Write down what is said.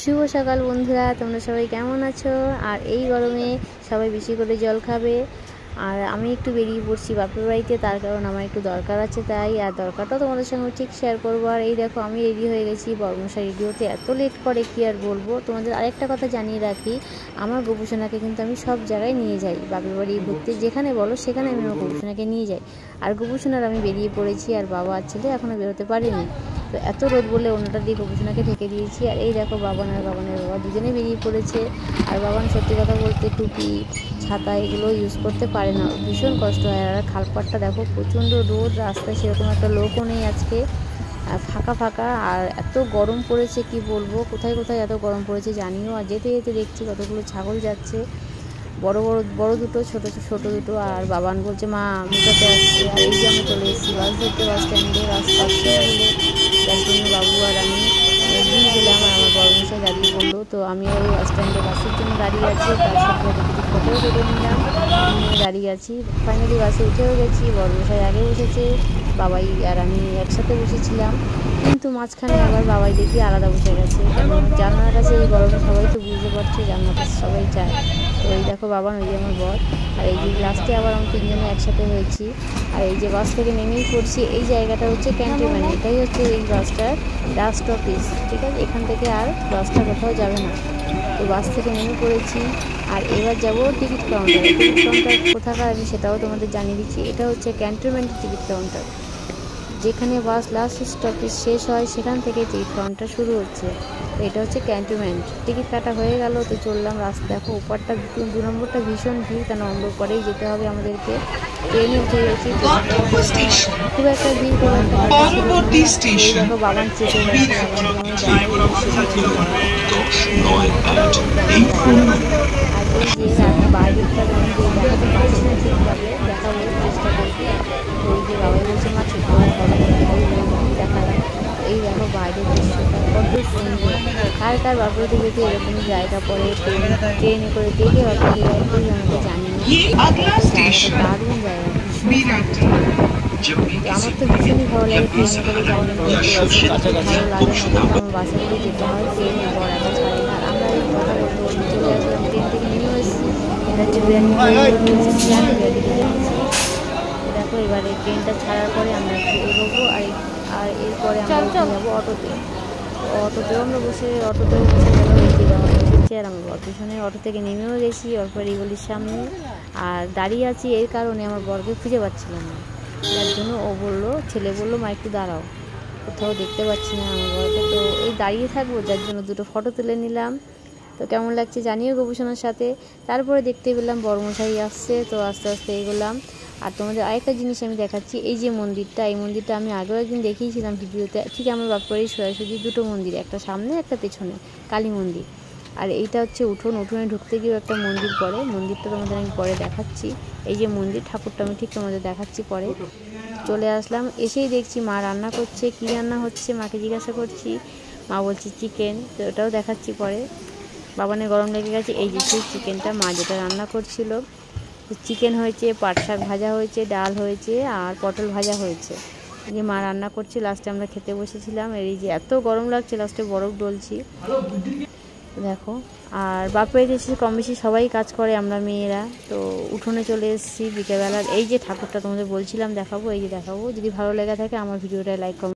শুভ সকাল বন্ধুরা, তোমরা সবাই কেমন আছো? আর এই গরমে সবাই বেশি করে জল খাবে। আর আমি একটু বেরিয়ে পড়ছি বাপের বাড়িতে, তার কারণ আমার একটু দরকার আছে, তাই আর দরকারটাও তোমাদের সঙ্গে ঠিক শেয়ার করবো। আর এই দেখো আমি রেডি হয়ে গেছি। বর্মশাই রেডি হতে এত লেট করে কি আর বলবো। তোমাদের আরেকটা কথা জানিয়ে রাখি, আমার গোপুসোনাকে কিন্তু আমি সব জায়গায় নিয়ে যাই, বাপের বাড়ি ঘুরতে যেখানে বলো সেখানে আমি আমার গোপুসোনাকে নিয়ে যাই। আর গোপুসোনার আমি বেরিয়ে পড়েছি, আর বাবা আর ছেলে এখনও বেরোতে পারেনি। তো এত রোদ বলে অন্যটা দিয়ে গোপুসোনাকে ঢেকে দিয়েছি। আর এই দেখো বাবানের বাবা দুজনে বেরিয়ে পড়েছে। আর বাবান সত্যি কথা বলতে টুপি ছাতা এগুলো ইউজ করতে পারে না, ভীষণ কষ্ট হয়। আর খালপাটটা দেখো প্রচণ্ড রোদ, রাস্তায় সেরকম একটা লোকও নেই আজকে, ফাঁকা ফাঁকা। আর এত গরম পড়েছে কি বলবো, কোথায় কোথায় এত গরম পড়েছে জানিও। আর যেতে যেতে দেখছি কতগুলো ছাগল যাচ্ছে, বড় দুটো, ছোট দুটো। আর বাবান বলছে মা মেটাতে আসছে। আর এই যে আমি চলে এসেছি বাস ধরতে, বাস স্ট্যান্ডে বাস পাচ্ছি না বলে, যার জন্য বাবু আর আমি দিয়ে গেলাম। আর আমার বড়মশাই দাঁড়িয়ে পড়লো, তো আমি ওই বাস স্ট্যান্ডে বাসের জন্য দাঁড়িয়ে আছি। তার সাথে কিছু ফটোও তুলে নিলাম, নিয়ে দাঁড়িয়ে আছি। ফাইনালি বাসে উঠেও গেছি, বড়মশাই আগে বসেছে, বাবাই আর আমি একসাথে বসেছিলাম। কিন্তু মাঝখানে আবার বাবাই দেখি আলাদা বসে গেছে, কারণ জানলার কাছে এই গরমে সবাই তো বুঝতে পারছে, জানলার কাছে সবাই চায়। তো এই দেখো বাবান, ওই যে আমার বর। আর এই যে লাস্টে আবার আমি তিনজনে একসাথে হয়েছি। আর এই যে বাস থেকে নেমেই পড়ছি, এই জায়গাটা হচ্ছে ক্যান্টনমেন্ট, এটাই হচ্ছে এই বাসটার লাস্ট অফিস, ঠিক আছে? এখান থেকে আর বাসটা কোথাও যাবে না। তো বাস থেকে নেমে পড়েছি। আর এবার যাব টিকিট কাউন্টার। টিকিট কাউন্টার কোথাকার আমি সেটাও তোমাদের জানিয়ে দিচ্ছি। এটা হচ্ছে ক্যান্টনমেন্টের টিকিট কাউন্টার, যেখানে বাস লাস্ট স্টপেজ শেষ হয় সেখান থেকে টিকিট কাউন্টার শুরু হচ্ছে। তো এটা হচ্ছে ক্যান্টনমেন্ট। টিকিট কাটা হয়ে গেল, তো চললাম রাস্তা। দেখো উপরটা 2 নম্বরটা ভীষণ ভিড়, কেন নম্বর পরেই যেতে হবে আমাদেরকে। ট্রেনে উঠে গেছি, খুব একটা ভিড়, খুব একটা দেখো বাবান চেপে গেছে। আর এই যে বাইরেটা দেখাতে পারছি না ঠিকভাবে, দেখাবো চেষ্টা করছি। ওই যে বাবাই বলছে মা ঠিক করে দেখালাম। এই দেখো বাইরের দৃশ্যটা কত সুন্দর। কার কার বাপরে থেকে এরকম জায়গা পড়ে, ট্রেনে করে দেখে বাপরে একটু আমাকে জানি না, দারুণ জায়গা, আমার তো ভীষণই ভালো লাগে ট্রেনে করে জানি না, ভালো লাগে না, আমার বাসে করে যেতে হয়, ট্রেনে বড় একা ছাড়ে না। আর আমরা এই কথা বলতে বলতে চলে আসলাম, ট্রেন থেকে নেমেও এসেছি। এটা হচ্ছে দেখো এবারে ট্রেনটা ছাড়ার পরে আমরা একটু এগোবো। আর এরপরে আমরা যাবো অটোতেও আমরা অটোতেও বসে গেলাম। এই যে বাবা বসেছে আর আমার বর পিছনে অটো থেকে নেমেও গেছি। এরপর এগুলির সামনে আর দাঁড়িয়ে আছি, এর কারণে আমার বরকে খুঁজে পাচ্ছিলাম না, যার জন্য ছেলে বললো মা একটু দাঁড়াও, কোথাও দেখতে পাচ্ছি না আমার বরকে। তো এই দাঁড়িয়ে থাকবো, যার জন্য দুটো ফটো তুলে নিলাম। তো কেমন লাগছে জানিও গোপুসোনার সাথে। তারপরে দেখতে পেলাম বড়মশাই আসছে, তো আস্তে আস্তে এগোলাম। আর তোমাদের আরেকটা জিনিস আমি দেখাচ্ছি, এই যে মন্দিরটা, এই মন্দিরটা আমি আগেও একদিন দেখিয়েছিলাম ভিডিওতে। ঠিক আমার বাপবাড়ির সোজাসুজি দুটো মন্দির, একটা সামনে একটা পেছনে, কালী মন্দির। আর এইটা হচ্ছে উঠোনে ঢুকতে গিয়েও একটা মন্দির পড়ে, মন্দিরটা তোমাদের আমি পরে দেখাচ্ছি। এই যে মন্দির, ঠাকুরটা আমি ঠিক তোমাদের দেখাচ্ছি পরে। চলে আসলাম, এসেই দেখছি মা রান্না করছে। কী রান্না হচ্ছে মাকে জিজ্ঞাসা করছি, মা বলছে চিকেন, তো ওটাও দেখাচ্ছি পরে। বাবানের গরম লেগে গেছে, এই যে সেই চিকেনটা মা যেটা রান্না করছিল। চিকেন হয়েছে, পাট শাক ভাজা হয়েছে, ডাল হয়েছে, আর পটল ভাজা হয়েছে। এই যে মা রান্না করছে, লাস্টে আমরা খেতে বসেছিলাম। এই যে এত গরম লাগছে, লাস্টে বরফ ডলছি দেখো। আর বাপের এসে কম বেশি সবাই কাজ করে, আমরা মেয়েরা। তো উঠোনে চলে এসেছি বিকেলবেলার। এই যে ঠাকুরটা তোমাদের বলছিলাম দেখাবো, এই যে দেখাবো। যদি ভালো লেগে থাকে আমার ভিডিওটা লাইক কমেন্ট